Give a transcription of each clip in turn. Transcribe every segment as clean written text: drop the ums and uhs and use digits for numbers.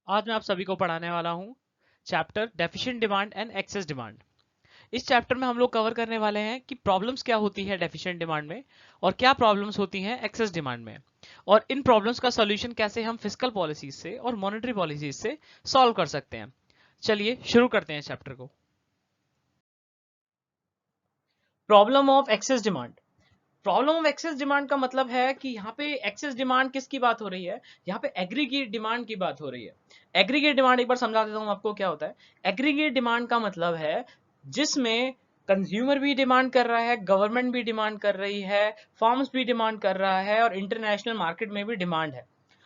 आज मैं आप सभी को पढ़ाने वाला हूं chapter deficient demand and excess demand. इस चैप्टर में हम लोग कवर करने वाले हैं कि प्रॉब्लम्स क्या होती है डेफिशिएंट डिमांड में और क्या प्रॉब्लम्स होती हैं एक्सेस डिमांड में, और इन प्रॉब्लम्स का सॉल्यूशन कैसे हम फिस्कल पॉलिसीज से और मॉनेटरी पॉलिसीज से सॉल्व कर सकते हैं। चलिए शुरू करते हैं चैप्टर को। Problem of excess demand. Problem of excess demand का मतलब है कि यहाँ पे एक्सेस डिमांड किसकी बात हो रही है, यहाँ पे एग्रीगेट डिमांड की बात हो रही है। एग्रीगेट डिमांड एक बार समझा देता हूँ आपको क्या होता है। एग्रीगेट डिमांड का मतलब है जिसमें कंज्यूमर भी डिमांड कर रहा है, गवर्नमेंट भी डिमांड कर रही है, फर्म्स भी डिमांड कर रहा है और इंटरनेशनल मार्केट में भी डिमांड है।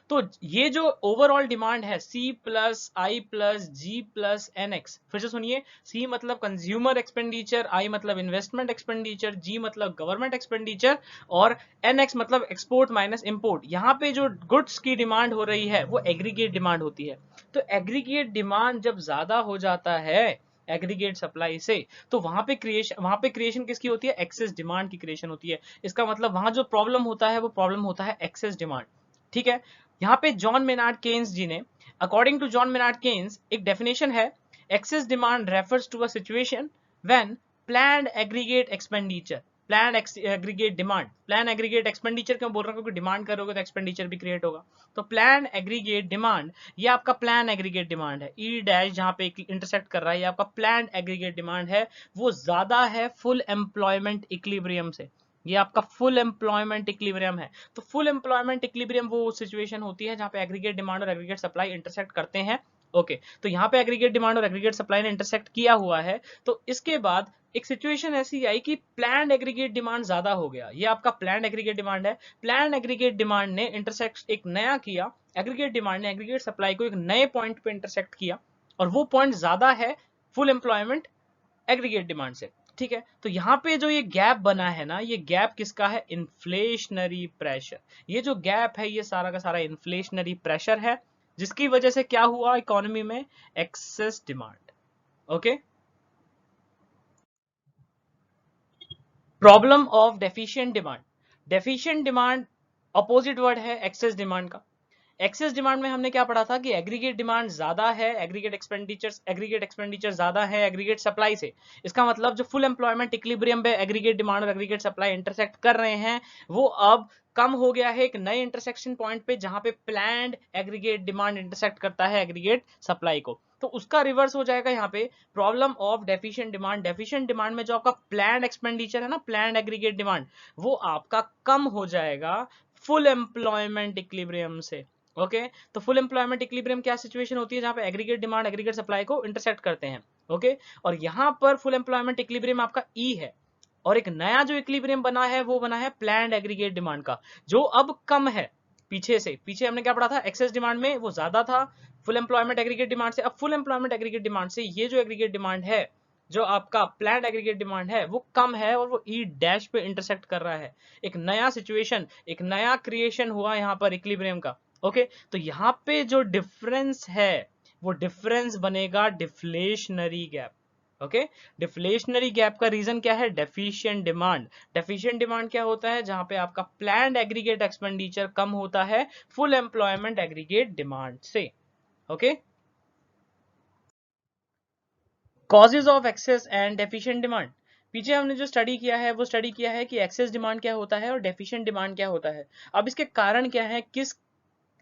तो ये जो ओवरऑल डिमांड है C प्लस आई प्लस जी प्लस एन एक्स, फिर से सुनिए। C मतलब कंज्यूमर एक्सपेंडिचर, I मतलब इन्वेस्टमेंट एक्सपेंडिचर, G मतलब गवर्नमेंट एक्सपेंडिचर और NX मतलब एक्सपोर्ट माइनस इंपोर्ट। यहाँ पे जो गुड्स की डिमांड हो रही है वो एग्रीगेट डिमांड होती है। तो एग्रीगेट डिमांड जब ज्यादा हो जाता है एग्रीगेट सप्लाई से, तो वहां पे क्रिएशन किसकी होती है, एक्सेस डिमांड की क्रिएशन होती है। इसका मतलब वहां जो प्रॉब्लम होता है वो प्रॉब्लम होता है एक्सेस डिमांड। ठीक है। यहाँ पे जॉन मेनार्ड केन्स जी ने, according to John Maynard Keynes, एक डेफिनेशन है, excess demand refers to a situation when planned aggregate expenditure, plan aggregate demand, plan aggregate expenditure क्यों बोल रहा हूँ, क्योंकि डिमांड करोगे तो एक्सपेंडिचर भी क्रिएट होगा। तो प्लान एग्रीगेट डिमांड, ये आपका प्लान एग्रीगेट डिमांड है, ई डैश जहां पे इंटरसेक्ट कर रहा है, ये आपका प्लान एग्रीगेट डिमांड है, वो ज्यादा है फुल एम्प्लॉयमेंट इक्विलिब्रियम से। ये आपका फुल एम्प्लॉयमेंट इक्विलिब्रियम है। तो फुल एम्प्लॉयमेंट इक्विलिब्रियम वो सिचुएशन होती है जहां पे एग्रीगेट डिमांड और एग्रीगेट सप्लाई इंटरसेक्ट करते हैं। ओके, तो यहाँ पे एग्रीगेट डिमांड और एग्रीगेट सप्लाई ने इंटरसेक्ट किया हुआ है। तो इसके बाद एक सिचुएशन ऐसी आई कि प्लान्ड एग्रीगेट डिमांड ज्यादा हो गया। ये आपका प्लान्ड एग्रीगेट डिमांड है। प्लान्ड एग्रीगेट डिमांड ने इंटरसेक्ट एक नया किया, एग्रीगेट डिमांड ने एग्रीगेट सप्लाई को एक नए पॉइंट पे इंटरसेक्ट किया और वो पॉइंट ज्यादा है फुल एम्प्लॉयमेंट एग्रीगेट डिमांड से। ठीक है। तो यहाँ पे जो ये गैप बना है ना, ये गैप किसका है, इन्फ्लेशनरी प्रेशर। ये जो गैप है ये सारा का सारा इन्फ्लेशनरी प्रेशर है, जिसकी वजह से क्या हुआ इकोनॉमी में, excess demand. Okay. Problem of deficient demand. Deficient demand opposite word है एक्सेस डिमांड का। एक्सेस डिमांड में हमने क्या पढ़ा था कि एग्रीगेट डिमांड ज्यादा है, एग्रीगेट एक्सपेंडिचर ज्यादा है एग्रीगेट सप्लाई से। इसका मतलब जो फुल एम्प्लॉयमेंट इक्विलिब्रियम पे एग्रीगेट डिमांड और एग्रीगेट सप्लाई इंटरसेक्ट कर रहे हैं, वो अब कम हो गया है एक नए इंटरसेक्शन पॉइंट पे जहां पे प्लान्ड एग्रीगेट डिमांड इंटरसेक्ट करता है एग्रीगेट सप्लाई को। तो उसका रिवर्स हो जाएगा यहाँ पे problem of deficient demand. Deficient demand में जो आपका प्लान्ड एक्सपेंडिचर है ना, प्लान्ड एग्रीगेट डिमांड, वो आपका कम हो जाएगा फुल एम्प्लॉयमेंट इक्विलिब्रियम से। ओके। तो फुल एम्प्लॉयमेंट इक्विलिब्रियम क्या सिचुएशन होती है, जहां पे एग्रीगेट डिमांड एग्रीगेट सप्लाई को इंटरसेक्ट करते हैं। ओके। और यहां पर फुल एम्प्लॉयमेंट इक्विलिब्रियम आपका ई है, और एक नया जो इक्विलिब्रियम बना है वो बना है प्लान्ड एग्रीगेट डिमांड का, जो अब कम है। पीछे हमने क्या पढ़ा था, एक्सेस डिमांड में वो ज्यादा था फुल एम्प्लॉयमेंट एग्रीगेट डिमांड से। अब फुल एम्प्लॉयमेंट एग्रीगेट डिमांड से ये जो एग्रीगेट डिमांड है, जो आपका प्लान्ड एग्रीगेट डिमांड है, वो कम है और वो ई डैश पे इंटरसेक्ट कर रहा है। एक नया सिचुएशन, एक नया क्रिएशन हुआ यहाँ पर इक्विलिब्रियम का। ओके। तो यहाँ पे जो डिफरेंस है वो डिफरेंस बनेगा deflationary gap. Okay. Deflationary gap का रीजन क्या है, डेफिशिएंट डिमांड। डेफिशिएंट डिमांड क्या होता है, जहां पे आपका प्लान्ड एग्रीगेट एक्सपेंडिचर कम होता है फुल एम्प्लॉयमेंट एग्रीगेट डिमांड से। Okay. Causes of excess and deficient demand. पीछे हमने जो स्टडी किया है वो स्टडी किया है कि एक्सेस डिमांड क्या होता है और डेफिशिएंट डिमांड क्या होता है। अब इसके कारण क्या है, किस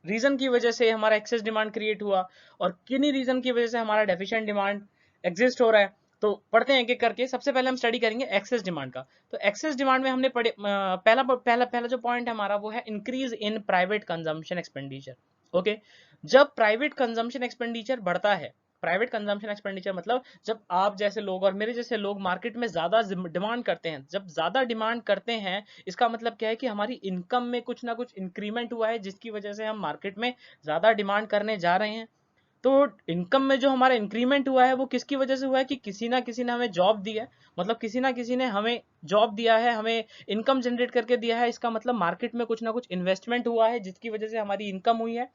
रीजन की वजह से हमारा एक्सेस डिमांड क्रिएट हुआ और किन्हीं रीजन की वजह से हमारा डेफिशिएंट डिमांड एग्जिस्ट हो रहा है। तो पढ़ते हैं एक एक करके। सबसे पहले हम स्टडी करेंगे एक्सेस डिमांड का। तो एक्सेस डिमांड में हमने पढ़े पहला पहला पहला जो पॉइंट है हमारा वो है increase in private consumption expenditure. Okay. जब प्राइवेट कंजम्पशन एक्सपेंडिचर बढ़ता है, प्राइवेट कंजम्पशन एक्सपेंडिचर मतलब जब आप जैसे लोग और मेरे जैसे लोग मार्केट में ज्यादा डिमांड करते हैं, जब ज्यादा डिमांड करते हैं, इसका मतलब क्या है कि हमारी इनकम में कुछ ना कुछ इंक्रीमेंट हुआ है, जिसकी वजह से हम मार्केट में ज्यादा डिमांड करने जा रहे हैं। तो इनकम में जो हमारा इंक्रीमेंट हुआ है वो किसकी वजह से हुआ है कि किसी ना किसी ने हमें जॉब दी है, मतलब किसी ना किसी ने हमें जॉब दिया है, हमें इनकम जनरेट करके दिया है। इसका मतलब मार्केट में कुछ ना कुछ इन्वेस्टमेंट हुआ है जिसकी वजह से हमारी इनकम हुई है।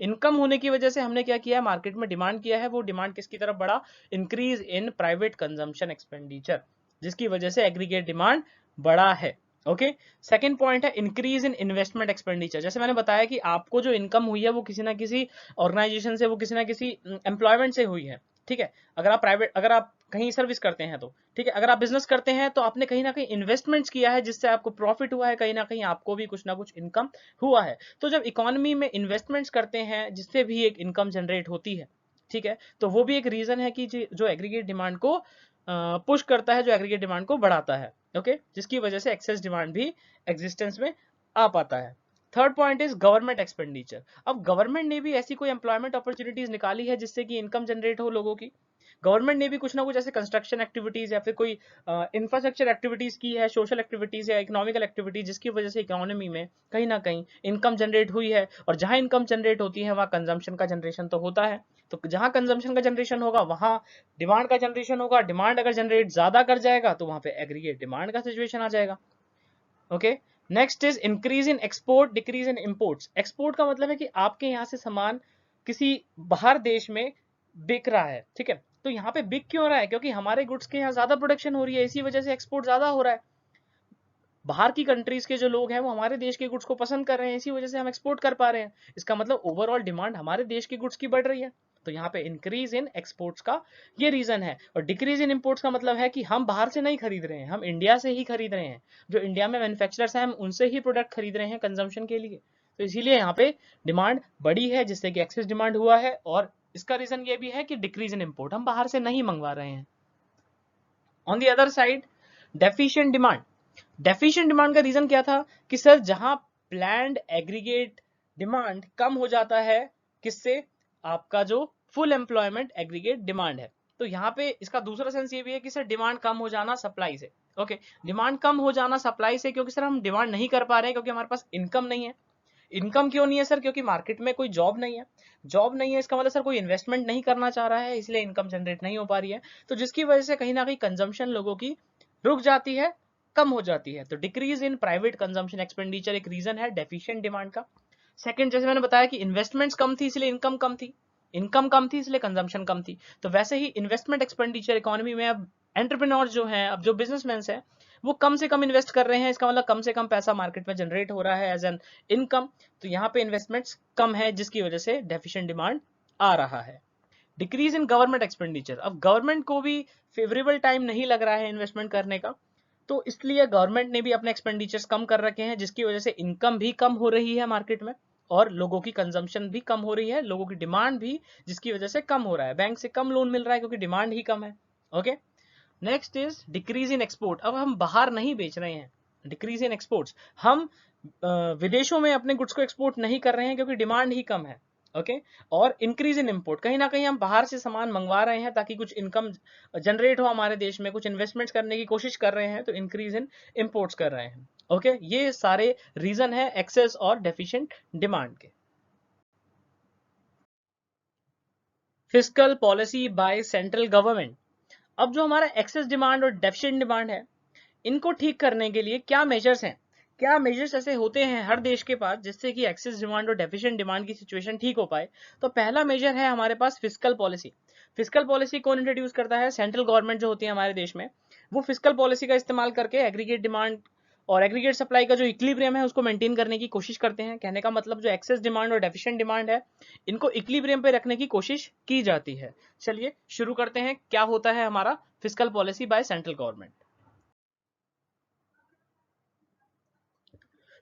इनकम होने की वजह से हमने क्या किया है, मार्केट में डिमांड किया है। वो डिमांड किसकी तरफ बढ़ा, increase in private consumption expenditure, जिसकी वजह से एग्रीगेट डिमांड बढ़ा है। ओके। सेकंड पॉइंट है इंक्रीज इन इन्वेस्टमेंट एक्सपेंडिचर। जैसे मैंने बताया कि आपको जो इनकम हुई है वो किसी ना किसी ऑर्गेनाइजेशन से, वो किसी ना किसी एम्प्लॉयमेंट से हुई है, ठीक है। अगर आप कहीं सर्विस करते हैं तो ठीक है, अगर आप बिजनेस करते हैं तो आपने कहीं ना कहीं इन्वेस्टमेंट्स किया है जिससे आपको प्रॉफिट हुआ है, कहीं ना कहीं आपको भी कुछ ना कुछ इनकम हुआ है। तो जब इकोनॉमी में इन्वेस्टमेंट्स करते हैं जिससे भी एक इनकम जनरेट होती है, ठीक है, तो वो भी एक रीजन है कि जो एग्रीगेट डिमांड को पुश करता है, जो एग्रीगेट डिमांड को बढ़ाता है, ओके, जिसकी वजह से एक्सेस डिमांड भी एग्जिस्टेंस में आ पाता है। Third point is government expenditure. अब गवर्नमेंट ने भी ऐसी कोई एम्प्लॉयमेंट अपॉर्चुनिटीज निकाली है जिससे कि इनकम जनरेट हो लोगों की। गवर्नमेंट ने भी कुछ ना कुछ ऐसे कंस्ट्रक्शन एक्टिविटीज या फिर कोई इंफ्रास्ट्रक्चर एक्टिविटीज की है, सोशल एक्टिविटीज या इकोनॉमिकल एक्टिविटीज, जिसकी वजह से इकोनॉमी में कहीं ना कहीं इनकम जनरेट हुई है। और जहां इनकम जनरेट होती है वहां कंजम्पशन का जनरेशन तो होता है। तो जहां कंजम्पशन का जनरेशन होगा वहां डिमांड का जनरेशन होगा। डिमांड अगर जनरेट ज्यादा कर जाएगा तो वहां पे एग्रीगेट डिमांड का सिचुएशन आ जाएगा। Okay. Next is increase in export, decrease in imports. Export का मतलब है कि आपके यहाँ से सामान किसी बाहर देश में बिक रहा है, ठीक है। तो यहाँ पे बिक क्यों रहा है? क्योंकि हमारे गुड्स के यहाँ ज्यादा प्रोडक्शन हो रही है, इसी वजह से एक्सपोर्ट ज्यादा हो रहा है। बाहर की कंट्रीज के जो लोग हैं वो हमारे देश के गुड्स को पसंद कर रहे हैं, इसी वजह से हम एक्सपोर्ट कर पा रहे हैं। इसका मतलब ओवरऑल डिमांड हमारे देश के गुड्स की बढ़ रही है। तो यहाँ पे इंक्रीज इन एक्सपोर्ट्स का ये रीजन है। और डिक्रीज इन इंपोर्ट्स का मतलब है कि हम बाहर से नहीं खरीद रहे हैं, हम इंडिया से ही खरीद रहे हैं। जो इंडिया में मैन्युफैक्चरर्स हैं हम उनसे ही प्रोडक्ट खरीद रहे हैं कंजम्पशन के लिए। तो इसीलिए यहाँ पे डिमांड बढ़ी है, जिससे कि एक्सेस डिमांड हुआ है। और इसका रीजन ये भी है कि डिक्रीज इन इंपोर्ट, हम बाहर से नहीं मंगवा रहे हैं। On the other side deficient demand. Deficient demand का रीजन क्या था कि सर जहां प्लैंड एग्रीगेट डिमांड कम हो जाता है, किससे? आपका जो फुल एम्प्लॉयमेंट एग्रीगेट डिमांड है। तो यहाँ पे इसका दूसरा सेंस ये भी है कि सर डिमांड कम हो जाना सप्लाई से। ओके, डिमांड कम हो जाना सप्लाई से, क्योंकि सर हम डिमांड नहीं कर पा रहे हैं क्योंकि हमारे पास इनकम नहीं है। इनकम क्यों नहीं है सर? क्योंकि मार्केट में कोई जॉब नहीं है। जॉब नहीं है इसका मतलब सर कोई इन्वेस्टमेंट नहीं करना चाह रहा है, इसलिए इनकम जनरेट नहीं हो पा रही है। तो जिसकी वजह से कहीं ना कहीं कंजम्पशन लोगों की रुक जाती है, कम हो जाती है। तो decrease in private consumption expenditure एक रीजन है डेफिशिएंट डिमांड का। सेकंड, जैसे मैंने बताया कि इन्वेस्टमेंट्स कम थी इसलिए इनकम कम थी, इनकम कम थी इसलिए कंजम्पशन कम थी। तो वैसे ही इन्वेस्टमेंट एक्सपेंडिचर इकोनॉमी में अब एंटरप्रेन्योर्स जो हैं, अब जो बिजनेसमैन हैं, वो कम से कम इन्वेस्ट कर रहे हैं। इसका मतलब कम से कम पैसा मार्केट में जनरेट हो रहा है एज एन इनकम। तो यहाँ पे इन्वेस्टमेंट्स कम है जिसकी वजह से डेफिशिएंट डिमांड आ रहा है। Decrease in government expenditure. अब गवर्नमेंट को भी फेवरेबल टाइम नहीं लग रहा है इन्वेस्टमेंट करने का, तो इसलिए गवर्नमेंट ने भी अपने एक्सपेंडिचर्स कम कर रखे हैं, जिसकी वजह से इनकम भी कम हो रही है मार्केट में और लोगों की कंजम्पशन भी कम हो रही है, लोगों की डिमांड भी जिसकी वजह से कम हो रहा है। बैंक से कम लोन मिल रहा है क्योंकि डिमांड ही कम है। Okay. Next is decrease in export. अब हम बाहर नहीं बेच रहे हैं, डिक्रीज इन एक्सपोर्ट्स। हम विदेशों में अपने गुड्स को एक्सपोर्ट नहीं कर रहे हैं क्योंकि डिमांड ही कम है। ओके। और इंक्रीज इन इंपोर्ट, कहीं ना कहीं हम बाहर से सामान मंगवा रहे हैं ताकि कुछ इनकम जनरेट हो हमारे देश में, कुछ इन्वेस्टमेंट्स करने की कोशिश कर रहे हैं, तो इंक्रीज इन इंपोर्ट्स कर रहे हैं। ओके, ये सारे रीजन है एक्सेस और डेफिशिएंट डिमांड के। Fiscal policy by central government. अब जो हमारा एक्सेस डिमांड और डेफिशिएंट डिमांड है, इनको ठीक करने के लिए क्या मेजर्स हैं, क्या मेजर्स ऐसे होते हैं हर देश के पास जिससे कि एक्सेस डिमांड और डेफिशिएंट डिमांड की सिचुएशन ठीक हो पाए? तो पहला मेजर है हमारे पास फिस्कल पॉलिसी। फिस्कल पॉलिसी कौन इंट्रोड्यूस करता है? सेंट्रल गवर्नमेंट जो होती है हमारे देश में, वो फिस्कल पॉलिसी का इस्तेमाल करके एग्रीगेट डिमांड और एग्रीगेट सप्लाई का जो इक्विलिब्रियम है उसको मेंटेन करने की कोशिश करते हैं। कहने का मतलब जो एक्सेस डिमांड और डेफिशिएंट डिमांड है, इनको इक्विलिब्रियम पे रखने की कोशिश की जाती है। चलिए शुरू करते हैं, क्या होता है हमारा fiscal policy by central government.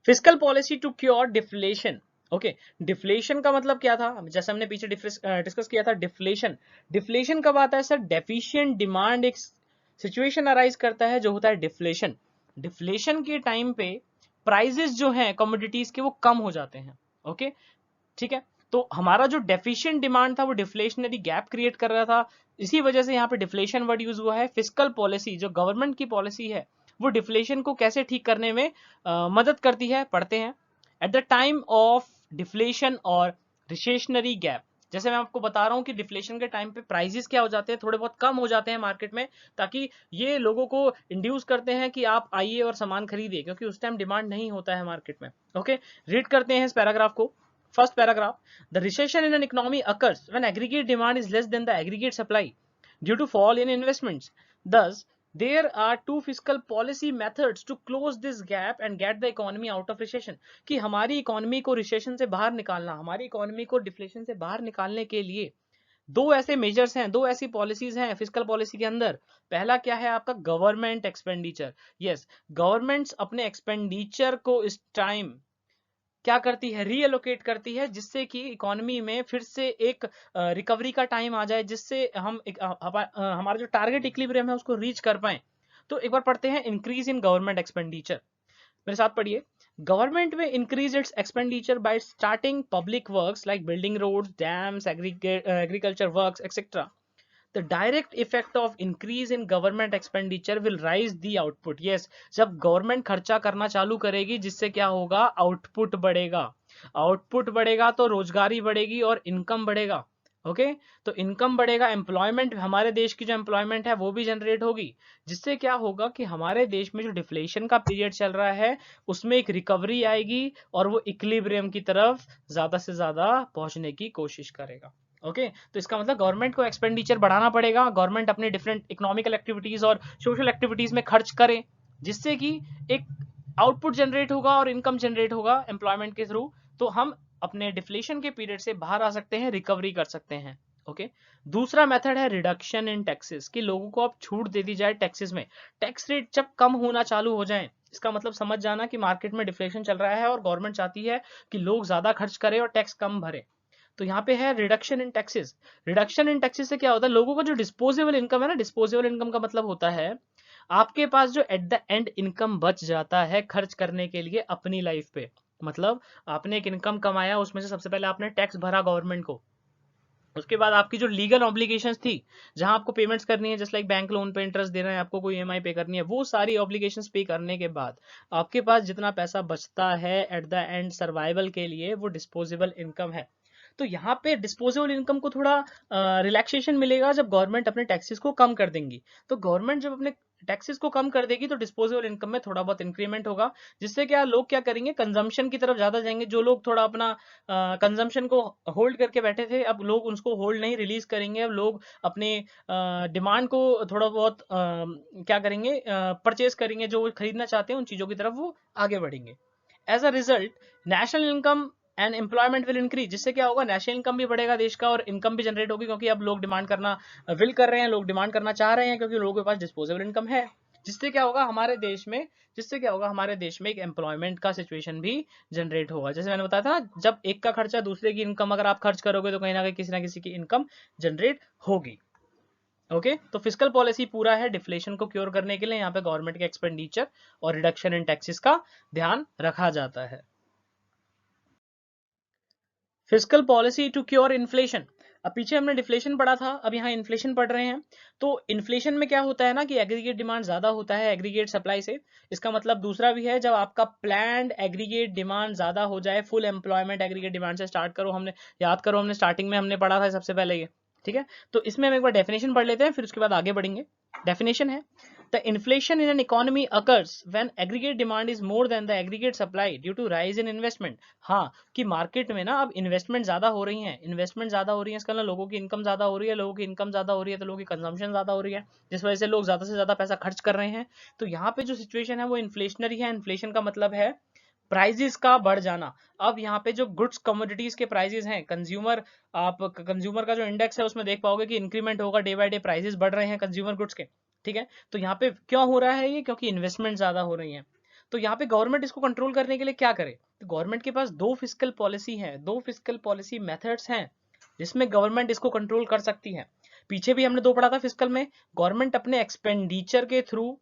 Fiscal policy to cure deflation. Okay, deflation का मतलब क्या था? जैसे हमने पीछे डिस्कस किया था डिफ्लेशन। डिफ्लेशन कब आता है सर? डेफिशिएंट डिमांड एक सिचुएशन अराइज करता है जो होता है डिफ्लेशन। डिफ्लेशन के टाइम पे प्राइजेस जो हैं कमोडिटीज के वो कम हो जाते हैं। ओके, ठीक है। तो हमारा जो डेफिशिएंट डिमांड था वो डिफ्लेशनरी गैप क्रिएट कर रहा था, इसी वजह से यहाँ पे डिफ्लेशन वर्ड यूज हुआ है। फिस्कल पॉलिसी जो गवर्नमेंट की पॉलिसी है वो डिफ्लेशन को कैसे ठीक करने में मदद करती है, पढ़ते हैं। At the time of deflation और रिसेशनरी गैप, जैसे मैं आपको बता रहा हूँ कि डिफ्लेशन के टाइम पे प्राइसेस क्या हो जाते हैं, थोड़े बहुत कम हो जाते हैं मार्केट में, ताकि ये लोगों को इंड्यूस करते हैं कि आप आइए और सामान खरीदिए, क्योंकि उस टाइम डिमांड नहीं होता है मार्केट में। ओके, रीड करते हैं इस पैराग्राफ को। First paragraph, the recession in an economy occurs when aggregate demand is less than the aggregate supply due to fall in investments. Thus, there are two fiscal policy methods to close this gap and get the economy out of recession, कि हमारी economy को recession से बाहर निकालना, हमारी economy को deflation से बाहर निकालने के लिए दो ऐसे मेजर्स हैं, दो ऐसी पॉलिसीज हैं फिस्कल पॉलिसी के अंदर। पहला क्या है आपका गवर्नमेंट एक्सपेंडिचर। यस, गवर्नमेंट्स अपने एक्सपेंडिचर को इस टाइम क्या करती है, रीएलोकेट करती है, जिससे कि इकोनॉमी में फिर से एक रिकवरी का टाइम आ जाए, जिससे हम हमारा जो टारगेट इक्विलिब्रियम है उसको रीच कर पाए। तो एक बार पढ़ते हैं इंक्रीज इन गवर्नमेंट एक्सपेंडिचर, मेरे साथ पढ़िए। Government may increase its expenditure by starting public works like building roads, dams, agriculture works etcetera. The direct effect of increase in government expenditure will rise the output. Yes, जब government खर्चा करना चालू करेगी, जिससे क्या होगा, आउटपुट बढ़ेगा। Output बढ़ेगा तो रोजगारी बढ़ेगी और इनकम बढ़ेगा। ओके तो इनकम बढ़ेगा, एम्प्लॉयमेंट, हमारे देश की जो एम्प्लॉयमेंट है वो भी जनरेट होगी, जिससे क्या होगा कि हमारे देश में जो डिफ्लेशन का पीरियड चल रहा है उसमें एक रिकवरी आएगी और वो इक्विलिब्रियम की तरफ ज्यादा से ज्यादा पहुंचने की कोशिश करेगा। ओके तो इसका मतलब गवर्नमेंट को एक्सपेंडिचर बढ़ाना पड़ेगा, गवर्नमेंट अपने डिफरेंट इकोनॉमिकल एक्टिविटीज और सोशल एक्टिविटीज में खर्च करे, जिससे कि एक आउटपुट जनरेट होगा और इनकम जनरेट होगा एम्प्लॉयमेंट के थ्रू। तो हम अपने डिफ्लेशन के पीरियड से बाहर आ सकते हैं, रिकवरी कर सकते हैं। ओके दूसरा मेथड है रिडक्शन इन टैक्सेस, कि लोगों को अब छूट दे दी जाए टैक्सेस में। टैक्स रेट जब कम होना चालू हो जाए, इसका मतलब समझ जाना कि मार्केट में डिफ्लेशन चल रहा है और गवर्नमेंट चाहती है कि लोग ज्यादा खर्च करें और टैक्स कम भरे। तो यहाँ पे है reduction in taxes. Reduction in taxes से क्या होता है, लोगों का जो डिस्पोजेबल इनकम है ना, डिस्पोजेबल इनकम का मतलब होता है आपके पास जो एट द एंड इनकम बच जाता है खर्च करने के लिए अपनी लाइफ पे। मतलब आपने एक इनकम कमाया, उसमें से सबसे पहले आपने टैक्स भरा गवर्नमेंट को, उसके बाद आपकी जो लीगल ऑब्लिगेशंस थी, जहां आपको पेमेंट्स करनी है, जस्ट लाइक बैंक लोन पे इंटरेस्ट देना है, आपको कोई ईएमआई पे करनी है, वो सारी ऑब्लिगेशंस पे करने के बाद आपके पास जितना पैसा बचता है एट द एंड सर्वाइवल के लिए, वो डिस्पोजेबल इनकम है। तो यहाँ पे डिस्पोजेबल इनकम को थोड़ा रिलैक्सेशन मिलेगा जब गवर्नमेंट अपने टैक्सेस को कम कर देंगी। तो गवर्नमेंट जब अपने टैक्सेस को कम कर देगी तो डिस्पोजेबल इनकम में थोड़ा बहुत इंक्रीमेंट होगा, जिससे क्या लोग क्या करेंगे, कंजम्पशन की तरफ ज्यादा जाएंगे। जो लोग थोड़ा अपना कंजम्पशन को होल्ड करके बैठे थे, अब लोग उसको होल्ड नहीं, रिलीज करेंगे। अब लोग अपने डिमांड को थोड़ा बहुत क्या करेंगे, परचेज करेंगे, जो वो खरीदना चाहते हैं उन चीजों की तरफ वो आगे बढ़ेंगे। As a result national income and employment will increase, जिससे क्या होगा, नेशनल इनकम भी बढ़ेगा देश का और इनकम भी जनरेट होगी, क्योंकि अब लोग डिमांड करना विल कर रहे हैं, लोग डिमांड करना चाह रहे हैं, क्योंकि लोगों के पास डिस्पोजेबल इनकम है। जिससे क्या होगा हमारे देश में, जिससे क्या होगा हमारे देश में एक एम्प्लॉयमेंट का सिचुएशन भी जनरेट होगा। जैसे मैंने बताया था ना, जब एक का खर्चा दूसरे की इनकम अगर आप खर्च करोगे तो कहीं ना कहीं किसी ना किसी की इनकम जनरेट होगी। ओके तो फिस्कल पॉलिसी पूरा है डिफ्लेशन को क्योर करने के लिए, यहाँ पे गवर्नमेंट के एक्सपेंडिचर और रिडक्शन इन टैक्सेस का ध्यान रखा जाता है। Fiscal policy to cure inflation. अब पीछे हमने डिफ्लेशन पढ़ा था, अब यहाँ इन्फ्लेशन पढ़ रहे हैं। तो इन्फ्लेशन में क्या होता है ना, कि एग्रीगेट डिमांड ज्यादा होता है एग्रीगेट सप्लाई से। इसका मतलब दूसरा भी है, जब आपका प्लान्ड एग्रीगेट डिमांड ज्यादा हो जाए, फुल एम्प्लॉयमेंट एग्रीगेट डिमांड से स्टार्ट करो, हमने याद करो, हमने स्टार्टिंग में हमने पढ़ा था सबसे पहले ये, ठीक है। तो इसमें हम एक बार डेफिनेशन पढ़ लेते हैं, फिर उसके बाद आगे बढ़ेंगे। डेफिनेशन है, the inflation in an economy occurs when aggregate demand is more than the aggregate supply due to rise in investment। हाँ कि मार्केट में ना अब इन्वेस्टमेंट ज्यादा हो रही है, इन्वेस्टमेंट ज्यादा हो रही है, इसका मतलब लोगों की इनकम ज्यादा हो रही है, लोगों की इनकम ज्यादा हो रही है तो लोगों की कंजम्पशन ज्यादा हो रही है, जिस वजह से लोग ज्यादा से ज्यादा पैसा खर्च कर रहे हैं। तो यहाँ पे जो सिचुएशन है वो इन्फ्लेशनरी है। इन्फ्लेशन का मतलब है प्राइजेस का बढ़ जाना। अब यहाँ पे जो गुड्स कमोडिटीज के प्राइजेस हैं, कंज्यूमर, आप कंज्यूमर का जो इंडेक्स है उसमें देख पाओगे कि इंक्रीमेंट होगा, डे बाय डे प्राइजेस बढ़ रहे हैं कंज्यूमर गुड्स के, ठीक है। तो यहाँ पे क्यों हो रहा है ये, क्योंकि इन्वेस्टमेंट ज्यादा हो रही है। तो यहाँ पे गवर्नमेंट इसको कंट्रोल करने के लिए क्या करे, तो गवर्नमेंट के पास दो फिस्कल पॉलिसी है, दो फिस्कल पॉलिसी मेथड्स हैं जिसमें गवर्नमेंट इसको कंट्रोल कर सकती है। पीछे भी हमने दो पढ़ा था फिस्कल में, गवर्नमेंट अपने एक्सपेंडिचर के थ्रू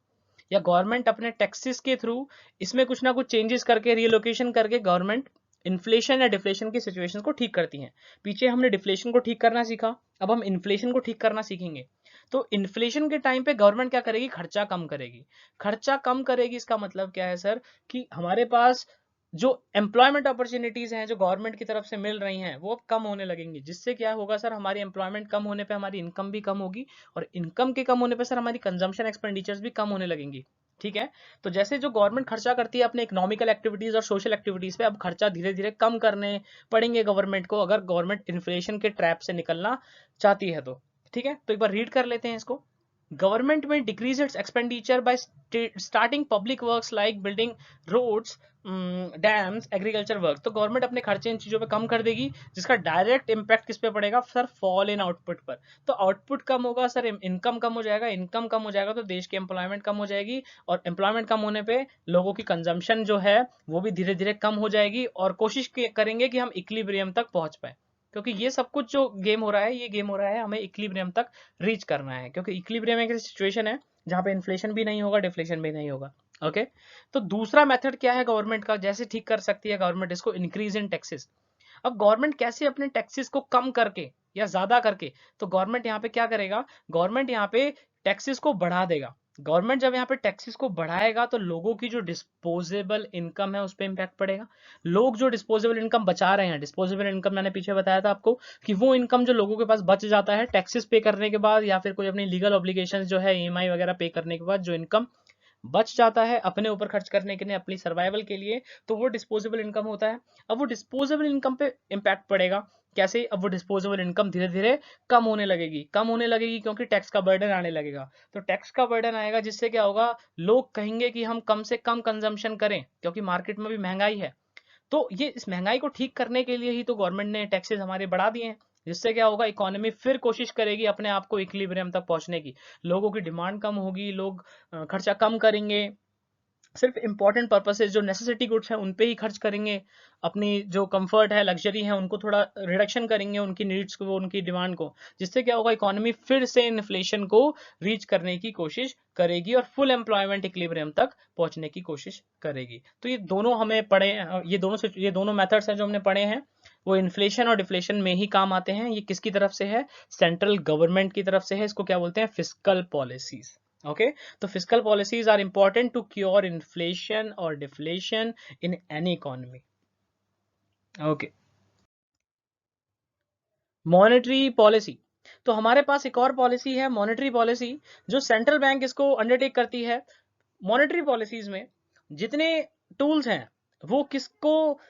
या गवर्नमेंट अपने टैक्सेस के थ्रू इसमें कुछ ना कुछ चेंजेस करके, रिलोकेशन करके गवर्नमेंट इन्फ्लेशन या डिफ्लेशन की सिचुएशन को ठीक करती हैं। पीछे हमने डिफ्लेशन को ठीक करना सीखा, अब हम इन्फ्लेशन को ठीक करना सीखेंगे। तो इन्फ्लेशन के टाइम पे गवर्नमेंट क्या करेगी, खर्चा कम करेगी। खर्चा कम करेगी इसका मतलब क्या है सर, कि हमारे पास जो एम्प्लॉयमेंट अपॉर्चुनिटीज हैं जो गवर्नमेंट की तरफ से मिल रही हैं वो अब कम होने लगेंगी, जिससे क्या होगा सर, हमारी एम्प्लॉयमेंट कम होने पे हमारी इनकम भी कम होगी, और इनकम के कम होने पे सर हमारी कंजम्पशन एक्सपेंडिचर्स भी कम होने लगेंगी, ठीक है। तो जैसे जो गवर्नमेंट खर्चा करती है अपने इकोनॉमिकल एक्टिविटीज और सोशल एक्टिविटीज पे, अब खर्चा धीरे धीरे कम करने पड़ेंगे गवर्नमेंट को, अगर गवर्नमेंट इन्फ्लेशन के ट्रैप से निकलना चाहती है तो, ठीक है। तो एक बार रीड कर लेते हैं इसको। Government may decrease its expenditure by starting public works like building roads, dams, agriculture work. तो गवर्नमेंट अपने खर्चे इन चीजों पे कम कर देगी, जिसका डायरेक्ट इम्पैक्ट किस पे पड़ेगा सर? फॉल इन आउटपुट पर। तो आउटपुट कम होगा सर, इनकम कम हो जाएगा, इनकम कम हो जाएगा तो देश की एम्प्लॉयमेंट कम हो जाएगी, और एम्प्लॉयमेंट कम होने पे लोगों की कंजम्पशन जो है वो भी धीरे धीरे कम हो जाएगी, और कोशिश करेंगे कि हम इक्विलिब्रियम तक पहुंच पाए। क्योंकि ये सब कुछ जो गेम हो रहा है, ये गेम हो रहा है हमें इक्विलिब्रियम तक रीच करना है, क्योंकि इक्विलिब्रियम एक सिचुएशन है जहां पे इन्फ्लेशन भी नहीं होगा, डिफ्लेशन भी नहीं होगा। ओके, तो दूसरा मेथड क्या है गवर्नमेंट का, जैसे ठीक कर सकती है गवर्नमेंट इसको? Increase in taxes. अब गवर्नमेंट कैसे अपने टैक्सेस को कम करके या ज्यादा करके? तो गवर्नमेंट यहाँ पे क्या करेगा? गवर्नमेंट यहाँ पे टैक्सेस को बढ़ा देगा। गवर्नमेंट जब यहाँ पे टैक्सेस को बढ़ाएगा तो लोगों की जो डिस्पोजेबल इनकम है उस पर इंपैक्ट पड़ेगा। लोग जो डिस्पोजेबल इनकम बचा रहे हैं, डिस्पोजेबल इनकम मैंने पीछे बताया था आपको कि वो इनकम जो लोगों के पास बच जाता है टैक्सेस पे करने के बाद, या फिर कोई अपनी लीगल ऑब्लिगेशन जो है ईएमआई वगैरह पे करने के बाद, जो इनकम बच जाता है अपने ऊपर खर्च करने के लिए, अपनी सर्वाइवल के लिए, तो वो डिस्पोजेबल इनकम होता है। अब वो डिस्पोजेबल इनकम पे इम्पैक्ट पड़ेगा कैसे? अब वो डिस्पोजेबल इनकम धीरे धीरे कम होने लगेगी, कम होने लगेगी क्योंकि टैक्स का बर्डन आने लगेगा। तो टैक्स का बर्डन आएगा जिससे क्या होगा? लोग कहेंगे कि हम कम से कम कंजम्पशन करें, क्योंकि मार्केट में भी महंगाई है। तो ये इस महंगाई को ठीक करने के लिए ही तो गवर्नमेंट ने टैक्सेस हमारे बढ़ा दिए हैं, जिससे क्या होगा? इकोनॉमी फिर कोशिश करेगी अपने आप को इक्विलिब्रियम तक पहुंचने की, लोगों की डिमांड कम होगी, लोग खर्चा कम करेंगे, सिर्फ इंपॉर्टेंट पर्पसेस जो नेसेसिटी गुड्स हैं उन पे ही खर्च करेंगे, अपनी जो कंफर्ट है, लग्जरी है, उनको थोड़ा रिडक्शन करेंगे, उनकी नीड्स को, उनकी डिमांड को, जिससे क्या होगा? इकोनॉमी फिर से इन्फ्लेशन को रीच करने की कोशिश करेगी और फुल एम्प्लॉयमेंट इक्विलिब्रियम तक पहुंचने की कोशिश करेगी। तो ये दोनों हमें पढ़े, ये दोनों मेथड्स हैं जो हमने पढ़े हैं, वो इन्फ्लेशन और डिफ्लेशन में ही काम आते हैं। ये किसकी तरफ से है? सेंट्रल गवर्नमेंट की तरफ से है। इसको क्या बोलते हैं? Fiscal policies. ओके, तो fiscal policies are important to cure inflation और deflation in any economy. Okay, monetary policy. तो हमारे पास एक और पॉलिसी है मॉनेटरी पॉलिसी, जो सेंट्रल बैंक इसको अंडरटेक करती है। मॉनेटरी पॉलिसीज में जितने टूल्स हैं वो किसको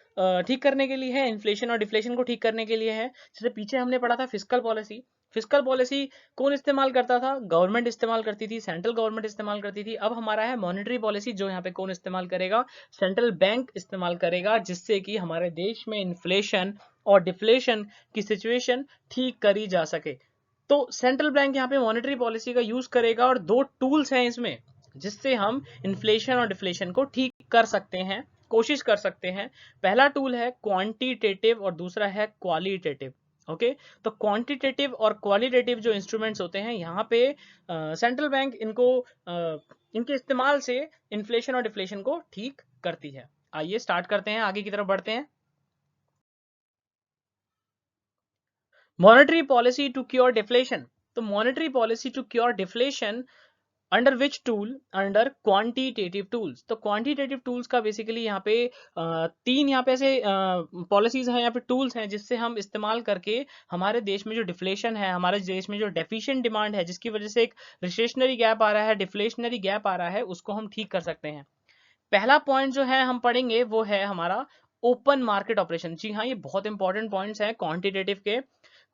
ठीक करने के लिए है? इन्फ्लेशन और डिफ्लेशन को ठीक करने के लिए है। जैसे पीछे हमने पढ़ा था फिस्कल पॉलिसी। फिस्कल पॉलिसी कौन इस्तेमाल करता था? गवर्नमेंट इस्तेमाल करती थी, सेंट्रल गवर्नमेंट इस्तेमाल करती थी। अब हमारा है मॉनेटरी पॉलिसी, जो यहाँ पे कौन इस्तेमाल करेगा? सेंट्रल बैंक इस्तेमाल करेगा, जिससे कि हमारे देश में इन्फ्लेशन और डिफ्लेशन की सिचुएशन ठीक करी जा सके। तो सेंट्रल बैंक यहाँ पे मॉनेटरी पॉलिसी का यूज करेगा, और दो टूल्स हैं इसमें जिससे हम इन्फ्लेशन और डिफ्लेशन को ठीक कर सकते हैं, कोशिश कर सकते हैं। पहला टूल है क्वांटिटेटिव और दूसरा है क्वालिटेटिव। ओके, तो क्वांटिटेटिव और क्वालिटेटिव जो इंस्ट्रूमेंट्स होते हैं यहाँ पे सेंट्रल बैंक इनको इनके इस्तेमाल से इन्फ्लेशन और डिफ्लेशन को ठीक करती है। आइए स्टार्ट करते हैं, आगे की तरफ बढ़ते हैं। Monetary policy to cure deflation. तो monetary policy to cure deflation under which tool? Under quantitative tools. तो क्वांटिटेटिव टूल्स का बेसिकली यहाँ पे तीन यहाँ पे ऐसे पॉलिसीज हैं, यहाँ पे टूल्स हैं जिससे हम इस्तेमाल करके हमारे देश में जो डिफ्लेशन है, हमारे देश में जो डेफिशिएंट डिमांड है, जिसकी वजह से एक रिसेशनरी गैप आ रहा है, डिफ्लेशनरी गैप आ रहा है, उसको हम ठीक कर सकते हैं। पहला पॉइंट जो है हम पढ़ेंगे वो है हमारा ओपन मार्केट ऑपरेशन। जी हाँ, ये बहुत इंपॉर्टेंट पॉइंट्स हैं क्वांटिटेटिव के,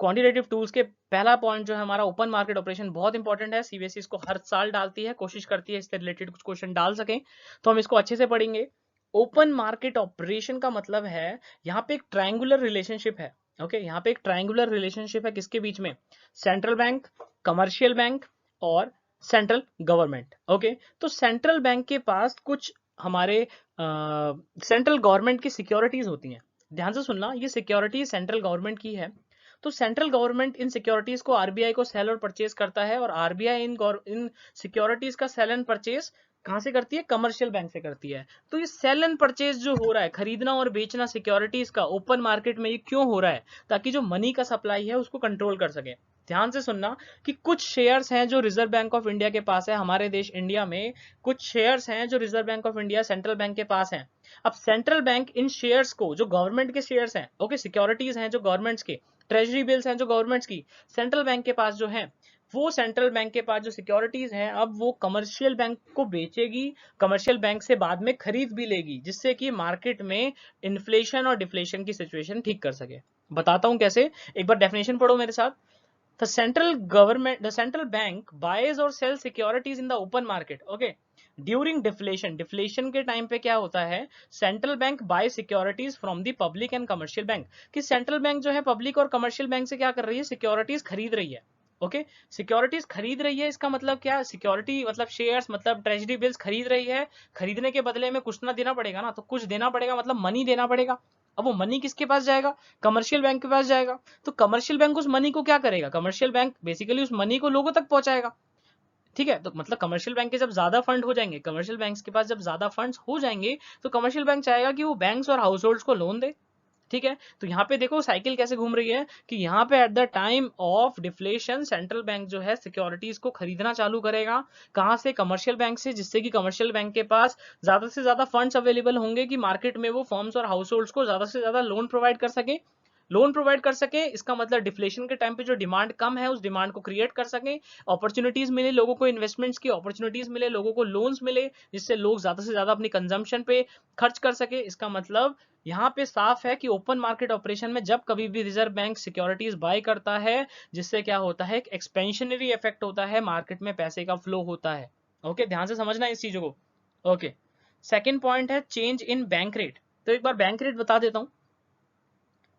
क्वांटिटेटिव टूल्स के। पहला पॉइंट जो है हमारा ओपन मार्केट ऑपरेशन, बहुत इंपॉर्टेंट है। सीबीएसई इसको हर साल डालती है, कोशिश करती है इससे रिलेटेड कुछ क्वेश्चन डाल सकें, तो हम इसको अच्छे से पढ़ेंगे। ओपन मार्केट ऑपरेशन का मतलब है यहाँ पे एक ट्रायंगुलर रिलेशनशिप है। ओके, यहाँ पे एक ट्रायंगुलर रिलेशनशिप है किसके बीच में? सेंट्रल बैंक, कमर्शियल बैंक और सेंट्रल गवर्नमेंट। ओके, तो सेंट्रल बैंक के पास कुछ हमारे सेंट्रल गवर्नमेंट की सिक्योरिटीज होती हैं। ध्यान से सुनना, ये सिक्योरिटी सेंट्रल गवर्नमेंट की है। तो सेंट्रल गवर्नमेंट इन सिक्योरिटीज को आरबीआई को सेल और परचेज करता है, और आरबीआई इन सिक्योरिटीज का सेल एंड परचेज कहां से करती है? कमर्शियल बैंक से करती है। तो ये सेल एंड परचेज जो हो रहा है, खरीदना और बेचना सिक्योरिटीज का ओपन मार्केट में, ये क्यों हो रहा है? ताकि जो मनी का सप्लाई है उसको कंट्रोल कर सके। ध्यान से सुनना कि कुछ शेयर्स हैं जो रिजर्व बैंक ऑफ इंडिया के पास है, हमारे देश इंडिया में कुछ शेयर्स हैं जो reserve bank of India central bank के पास हैं। अब सेंट्रल बैंक इन शेयर्स को, जो गवर्नमेंट के शेयर्स हैं, ओके, सिक्योरिटीज हैं जो गवर्नमेंट्स के, ट्रेजरी बिल्स हैं जो गवर्नमेंट्स की, सेंट्रल बैंक के पास जो है, वो सेंट्रल बैंक के पास जो सिक्योरिटीज हैं, अब वो कमर्शियल बैंक को बेचेगी, कमर्शियल बैंक से बाद में खरीद भी लेगी, जिससे कि मार्केट में इन्फ्लेशन और डिफ्लेशन की सिचुएशन ठीक कर सके। बताता हूं कैसे, एक बार डेफिनेशन पढ़ो मेरे साथ। The central bank buys or sells securities in the open market. Okay. During deflation, deflation के टाइम पे क्या होता है, central bank buy securities from the public and commercial bank, कि सेंट्रल बैंक जो है पब्लिक और कमर्शियल बैंक से क्या कर रही है, सिक्योरिटीज खरीद रही है। ओके, सिक्योरिटीज खरीद रही है, इसका मतलब क्या, सिक्योरिटी मतलब शेयर्स, मतलब ट्रेजरी बिल्स खरीद रही है, खरीदने के बदले में कुछ ना देना पड़ेगा ना, तो कुछ देना पड़ेगा, मतलब मनी देना पड़ेगा। अब वो मनी किसके पास जाएगा, कमर्शियल बैंक के पास जाएगा। तो कमर्शियल बैंक उस मनी को क्या करेगा, कमर्शियल बैंक बेसिकली उस मनी को लोगों तक पहुंचाएगा। ठीक है, तो मतलब कमर्शियल बैंक के जब ज्यादा फंड हो जाएंगे, कमर्शियल बैंक्स के पास जब ज्यादा फंड्स हो जाएंगे, तो कमर्शियल बैंक चाहेगा कि वो बैंक्स और हाउस होल्ड्स को लोन दे। ठीक है, तो यहाँ पे देखो साइकिल कैसे घूम रही है, कि यहाँ पे at the time of deflation central bank जो है सिक्योरिटीज को खरीदना चालू करेगा। कहाँ से, कमर्शियल बैंक से, जिससे कि कमर्शियल बैंक के पास ज्यादा से ज्यादा फंड्स अवेलेबल होंगे कि मार्केट में वो फर्म्स और हाउस होल्ड्स को ज्यादा से ज्यादा लोन प्रोवाइड कर सके। लोन प्रोवाइड कर सके, इसका मतलब डिफ्लेशन के टाइम पे जो डिमांड कम है उस डिमांड को क्रिएट कर सके, अपॉर्चुनिटीज मिले लोगों को, इन्वेस्टमेंट्स की अपॉर्चुनिटीज मिले लोगों को, लोन्स मिले, जिससे लोग ज्यादा से ज्यादा अपनी कंजम्पशन पे खर्च कर सके। इसका मतलब यहाँ पे साफ है कि ओपन मार्केट ऑपरेशन में जब कभी भी रिजर्व बैंक सिक्योरिटीज बाय करता है, जिससे क्या होता है, एक्सपेंशनरी इफेक्ट होता है, मार्केट में पैसे का फ्लो होता है। ओके, ध्यान से समझना इस चीजों को। ओके, सेकेंड पॉइंट है चेंज इन बैंक रेट। तो एक बार बैंक रेट बता देता हूं।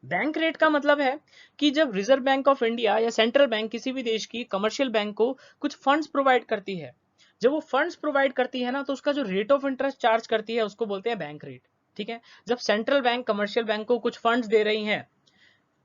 बैंक रेट का मतलब है कि जब रिजर्व बैंक ऑफ इंडिया या सेंट्रल बैंक किसी भी देश की कमर्शियल बैंक को कुछ फंड्स प्रोवाइड करती है, जब वो फंड्स प्रोवाइड करती है ना, तो उसका जो रेट ऑफ इंटरेस्ट चार्ज करती है उसको बोलते हैं बैंक रेट। ठीक है, जब सेंट्रल बैंक कमर्शियल बैंक को कुछ फंड्स दे रही है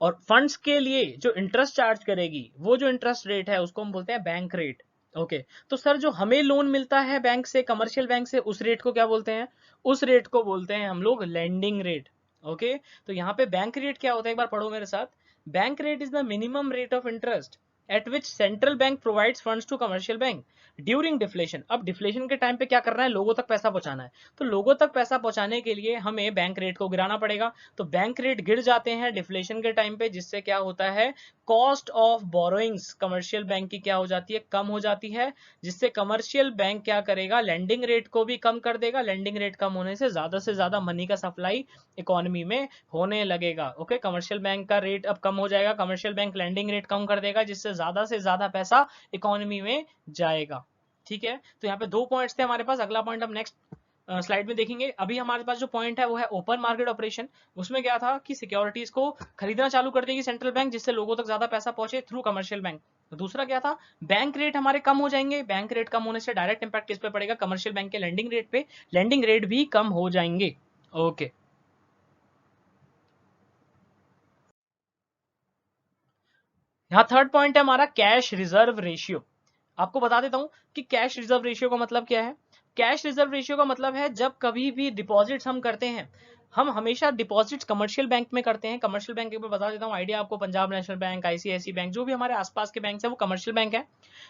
और फंड्स के लिए जो इंटरेस्ट चार्ज करेगी, वो जो इंटरेस्ट रेट है उसको हम बोलते हैं बैंक रेट। ओके, तो सर जो हमें लोन मिलता है बैंक से, कमर्शियल बैंक से, उस रेट को क्या बोलते हैं, उस रेट को बोलते हैं हम लोग लेंडिंग रेट। ओके, तो यहाँ पे बैंक रेट क्या होता है, एक बार पढ़ो मेरे साथ। Bank rate is the minimum rate of interest at which central bank provides funds to commercial bank during deflation. अब डिफ्लेशन के टाइम पे क्या करना है, लोगों तक पैसा पहुंचाना है, तो लोगों तक पैसा पहुंचाने के लिए हमें बैंक रेट को गिराना पड़ेगा। तो बैंक रेट गिर जाते हैं डिफ्लेशन के टाइम पे, जिससे क्या होता है, cost of borrowings commercial bank की क्या हो जाती है, कम हो जाती है, जिससे कमर्शियल बैंक क्या करेगा, लेंडिंग रेट को भी कम कर देगा। लेंडिंग रेट कम होने से ज्यादा मनी का सप्लाई इकोनॉमी में होने लगेगा। ओके, कमर्शियल बैंक का रेट अब कम हो जाएगा, कमर्शियल बैंक लेंडिंग रेट कम कर देगा, जिससे ज्यादा से ज्यादा पैसा इकोनॉमी में जाएगा। ठीक है, तो यहाँ पे दो पॉइंट्स थे हमारे पास, अगला पॉइंट हम नेक्स्ट स्लाइड में देखेंगे। अभी हमारे पास जो पॉइंट है वो है ओपन मार्केट ऑपरेशन। उसमें क्या था कि सिक्योरिटीज को खरीदना चालू कर देगी सेंट्रल बैंक, जिससे लोगों तक ज्यादा पैसा पहुंचे थ्रू कमर्शियल बैंक। तो दूसरा क्या था, बैंक रेट हमारे कम हो जाएंगे। बैंक रेट कम होने से डायरेक्ट इंपैक्ट किस पे पड़ेगा, कमर्शियल बैंक के लेंडिंग रेट पे, लेंडिंग रेट भी कम हो जाएंगे। ओके, यहाँ थर्ड पॉइंट है हमारा कैश रिजर्व रेशियो। आपको बता देता हूं कि कैश रिजर्व रेशियो का मतलब क्या है। कैश रिजर्व रेशियो का मतलब है जब कभी भी डिपॉजिट्स हम करते हैं, हम हमेशा डिपॉजिट्स कमर्शियल बैंक में करते हैं। कमर्शियल बैंक में बता देता हूं आइडिया आपको, पंजाब नेशनल बैंक, आईसीआईसी बैंक, जो भी हमारे आसपास के बैंक है वो कमर्शियल बैंक है।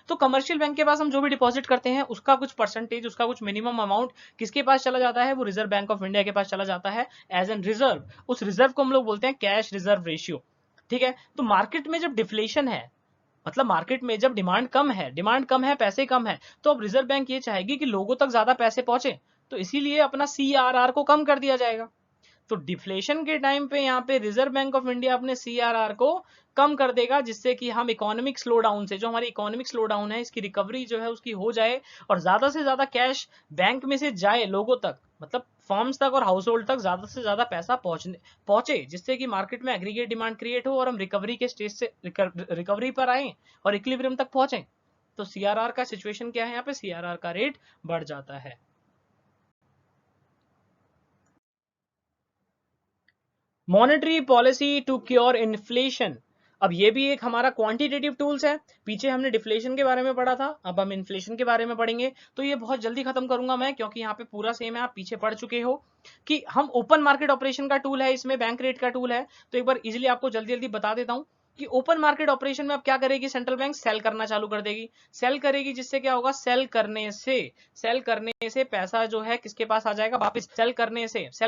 तो कमर्शियल बैंक के पास हम जो भी डिपॉजिट करते हैं उसका कुछ परसेंटेज, उसका कुछ मिनिमम अमाउंट किसके पास चला जाता है, वो रिजर्व बैंक ऑफ इंडिया के पास चला जाता है एज एन रिजर्व। उस रिजर्व को हम लोग बोलते हैं कैश रिजर्व रेशियो। ठीक है, तो मार्केट में जब डिफ्लेशन है, मतलब मार्केट में जब डिमांड कम है, पैसे कम है, तो अब रिजर्व बैंक ये चाहेगी कि लोगों तक ज्यादा पैसे पहुंचे, तो इसीलिए अपना सीआरआर को कम कर दिया जाएगा। तो डिफ्लेशन के टाइम पे यहाँ पे रिजर्व बैंक ऑफ इंडिया अपने सीआरआर को कम कर देगा, जिससे कि हम इकोनॉमिक स्लो डाउन से, जो हमारी इकोनॉमिक स्लो डाउन है, इसकी रिकवरी जो है उसकी हो जाए, और ज्यादा से ज्यादा कैश बैंक में से जाए लोगों तक, मतलब फर्म्स तक और हाउस होल्ड तक ज्यादा से ज्यादा पैसा पहुंचे, जिससे कि मार्केट में एग्रीगेट डिमांड क्रिएट हो और हम रिकवरी के स्टेज से रिकवरी पर आए और इक्विलिब्रियम तक पहुंचे। तो सीआरआर का सिचुएशन क्या है, यहाँ पे सीआरआर का रेट बढ़ जाता है। Monetary policy to cure inflation. अब ये भी एक हमारा क्वांटिटेटिव टूल्स है। पीछे हमने डिफ्लेशन के बारे में पढ़ा था, अब हम इन्फ्लेशन के बारे में पढ़ेंगे। तो ये बहुत जल्दी खत्म करूंगा मैं, क्योंकि यहाँ पे पूरा सेम है, आप पीछे पढ़ चुके हो कि हम ओपन मार्केट ऑपरेशन का टूल है, इसमें बैंक रेट का टूल है। तो एक बार इजिली आपको जल्दी जल्दी बता देता हूँ कि ओपन मार्केट ऑपरेशन में अब क्या करेगी सेंट्रल बैंक, सेल करना चालू कर देगी। सेल करेगी, जिससे क्या होगा, सेल करने से पैसा जो है किसके पास आ जाएगा, वापस। सेल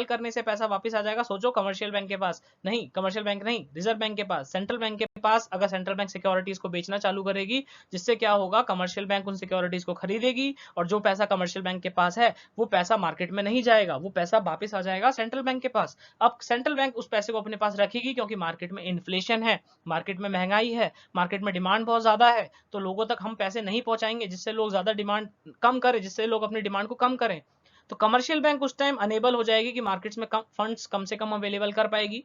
करने से पैसा वापस आ जाएगा। सोचो, कमर्शियल बैंक के पास नहीं, कमर्शियल बैंक नहीं, रिजर्व बैंक के पास, सेंट्रल बैंक के पास। अगर सेंट्रल बैंक सिक्योरिटीज को बेचना चालू करेगी, जिससे क्या होगा, कमर्शियल बैंक उन सिक्योरिटीज को खरीदेगी, और जो पैसा कमर्शियल बैंक के पास है वो पैसा मार्केट में नहीं जाएगा, वो पैसा वापस आ जाएगा सेंट्रल बैंक के पास। अब सेंट्रल बैंक उस पैसे को अपने पास रखेगी, क्योंकि मार्केट में इन्फ्लेशन है, मार्केट में महंगाई है, मार्केट में डिमांड बहुत ज्यादा है, तो लोगों तक हम पैसे नहीं पहुंचाएंगे जिससे लोग ज्यादा डिमांड कम करें, जिससे लोग अपनी डिमांड को कम करें, तो कमर्शियल बैंक उस टाइम अनेबल हो जाएगी कि मार्केट्स में फंड्स कम से कम अवेलेबल कर पाएगी,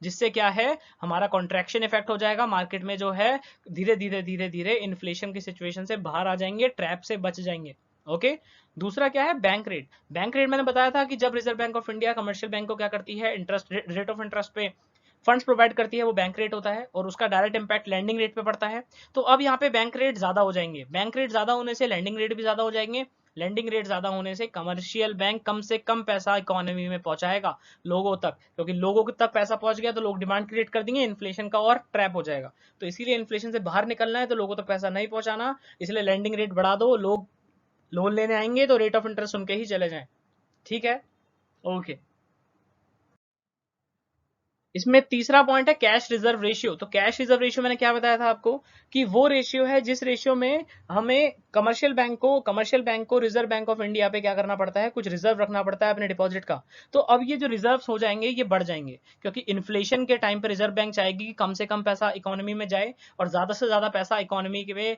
जिससे क्या है हमारा कॉन्ट्रैक्शन इफेक्ट हो जाएगा, मार्केट में जो है धीरे धीरे इन्फ्लेशन की सिचुएशन से बाहर आ जाएंगे, ट्रैप से बच जाएंगे। ओके, दूसरा क्या है बैंक रेट। बैंक रेट मैंने बताया था कि जब reserve bank of India commercial bank को क्या करती है, इंटरेस्ट रेट ऑफ इंटरेस्ट पे फंड्स प्रोवाइड करती है, वो बैंक रेट होता है और उसका डायरेक्ट इंपैक्ट लैंडिंग रेट पे पड़ता है। तो अब यहाँ पे बैंक रेट ज्यादा हो जाएंगे, बैंक रेट ज्यादा होने से लैंडिंग रेट भी ज्यादा हो जाएंगे, लैंडिंग रेट ज्यादा होने से कमर्शियल बैंक कम से कम पैसा इकोनॉमी में पहुंचाएगा लोगों तक, क्योंकि लोगों तक पैसा पहुंच गया तो लोग डिमांड क्रिएट कर देंगे, इन्फ्लेशन का और ट्रैप हो जाएगा। तो इसीलिए इन्फ्लेशन से बाहर निकलना है तो लोगों तक पैसा नहीं पहुंचाना, इसलिए लैंडिंग रेट बढ़ा दो, लोग लोन लेने आएंगे तो रेट ऑफ इंटरेस्ट सुन के ही चले जाएं। ठीक है, ओके। इसमें तीसरा पॉइंट है कैश रिजर्व रेशियो। तो कैश रिजर्व रेशियो मैंने क्या बताया था आपको कि वो रेशियो है जिस रेशियो में हमें कमर्शियल बैंक को रिजर्व बैंक ऑफ इंडिया पे क्या करना पड़ता है, कुछ रिजर्व रखना पड़ता है अपने डिपॉजिट का। तो अब ये जो रिजर्व हो जाएंगे ये बढ़ जाएंगे, क्योंकि इन्फ्लेशन के टाइम पे रिजर्व बैंक चाहेगी कि कम से कम पैसा इकोनॉमी में जाए और ज्यादा से ज्यादा पैसा इकोनॉमी के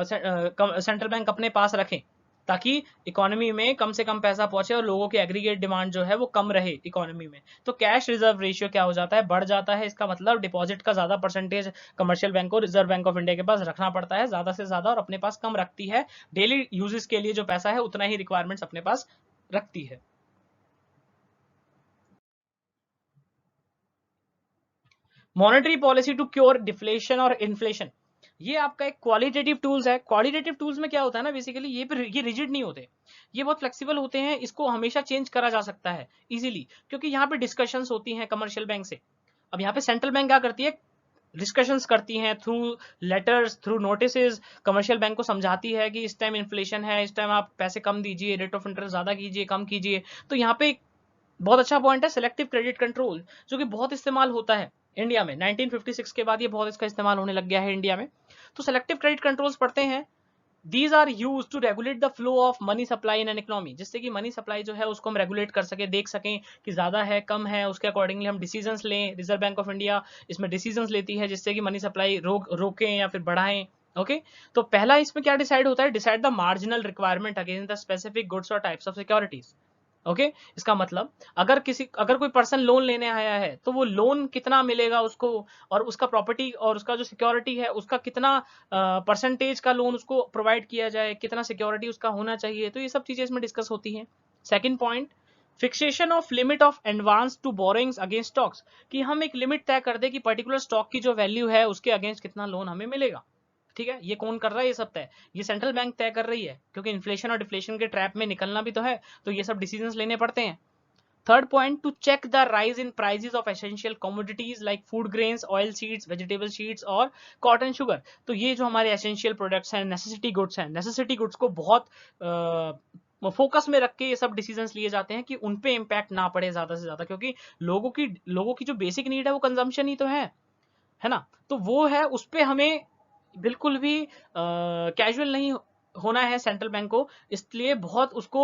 सेंट्रल बैंक अपने पास रखें, ताकि इकोनॉमी में कम से कम पैसा पहुंचे और लोगों की एग्रीगेट डिमांड जो है वो कम रहे इकोनॉमी में। तो कैश रिजर्व रेशियो क्या हो जाता है, बढ़ जाता है। इसका मतलब डिपॉजिट का ज्यादा परसेंटेज कमर्शियल बैंक को रिजर्व बैंक ऑफ इंडिया के पास रखना पड़ता है, ज्यादा से ज्यादा, और अपने पास कम रखती है। डेली यूजेस के लिए जो पैसा है उतना ही रिक्वायरमेंट्स अपने पास रखती है। Monetary policy to cure deflation और इन्फ्लेशन, ये आपका एक क्वालिटेटिव टूल्स है। क्वालिटेटिव टूल्स में क्या होता है ना, बेसिकली ये रिजिड नहीं होते, ये बहुत फ्लेक्सिबल होते हैं, इसको हमेशा चेंज करा जा सकता है इजीली, क्योंकि यहाँ पे डिस्कशंस होती हैं कमर्शियल बैंक से। अब यहाँ पे सेंट्रल बैंक क्या करती है, डिस्कशंस करती हैं through letters, through notice, commercial bank को समझाती है कि इस टाइम इन्फ्लेशन है, इस टाइम आप पैसे कम दीजिए, रेट ऑफ इंटरेस्ट ज्यादा कीजिए, कम कीजिए। तो यहाँ पे बहुत अच्छा पॉइंट है सिलेक्टिव क्रेडिट कंट्रोल, जो कि बहुत इस्तेमाल होता है इंडिया में। 1956 के बाद ये बहुत इसका इस्तेमाल होने लग गया है इंडिया में। तो सिलेक्टिव क्रेडिट कंट्रोल्स पढ़ते हैं। These are used to regulate the flow of money supply in an economy, जिससे कि मनी सप्लाई जो है उसको हम रेगुलेट कर सके, देख सकें कि ज्यादा है कम है, उसके अकॉर्डिंगली हम डिसीजंस लें। रिजर्व बैंक ऑफ इंडिया इसमें डिसीजंस लेती है जिससे कि मनी सप्लाई रोकें या फिर बढ़ाएं। ओके, तो पहला इसमें क्या डिसाइड होता है, decide the marginal requirement against the specific goods और टाइप्स ऑफ सिक्योरिटीज। ओके, इसका मतलब अगर कोई पर्सन लोन लेने आया है तो वो लोन कितना मिलेगा उसको, और उसका प्रॉपर्टी और उसका जो सिक्योरिटी है उसका कितना परसेंटेज का लोन उसको प्रोवाइड किया जाए, कितना सिक्योरिटी उसका होना चाहिए, तो ये सब चीजें इसमें डिस्कस होती हैं। Second point, fixation of limit of advance to borrowings against stocks, कि हम एक लिमिट तय कर दे कि पर्टिकुलर स्टॉक की जो वैल्यू है उसके अगेंस्ट कितना लोन हमें मिलेगा। ठीक है, ये कौन कर रहा है, ये सब तय ये सेंट्रल बैंक तय कर रही है, क्योंकि इन्फ्लेशन और डिफ्लेशन के ट्रैप में निकलना भी तो है, तो ये सब डिसीजंस लेने पड़ते हैं। Third point, to check the rise in prices of essential commodities like food grains, oil seeds, vegetable seeds और कॉटन शुगर। तो ये जो हमारे एसेंशियल प्रोडक्ट्स हैं, नेसेसिटी गुड्स हैं, नेसेसिटी गुड्स को बहुत फोकस में रख के ये सब डिसीजंस लिए जाते हैं कि उन पे इम्पैक्ट ना पड़े ज्यादा से ज्यादा, क्योंकि लोगों की जो बेसिक नीड है वो कंजम्पशन ही तो है ना। तो वो है, उस पे हमें बिल्कुल भी कैजुअल नहीं होना है सेंट्रल बैंक को, इसलिए बहुत उसको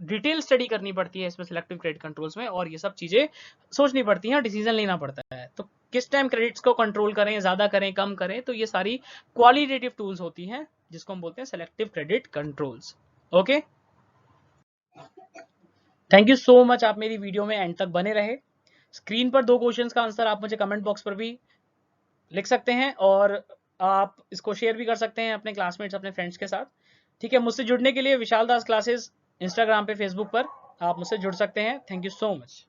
डिटेल स्टडी करनी पड़ती है इसमें सिलेक्टिव क्रेडिट कंट्रोल्स में, और ये सब चीजें सोचनी पड़ती हैं, डिसीजन लेना पड़ता है। तो किस टाइम क्रेडिट्स को कंट्रोल करें, ज्यादा करें, कम करें, तो ये सारी क्वालिटेटिव टूल्स होती हैं जिसको हम बोलते हैं selective credit controls. Okay, thank you so much, आप मेरी वीडियो में एंड तक बने रहे। स्क्रीन पर 2 क्वेश्चंस का आंसर आप मुझे कमेंट बॉक्स पर भी लिख सकते हैं, और आप इसको शेयर भी कर सकते हैं अपने क्लासमेट्स, अपने फ्रेंड्स के साथ। ठीक है, मुझसे जुड़ने के लिए विशाल दास क्लासेस इंस्टाग्राम पे, फेसबुक पर आप मुझसे जुड़ सकते हैं। Thank you so much.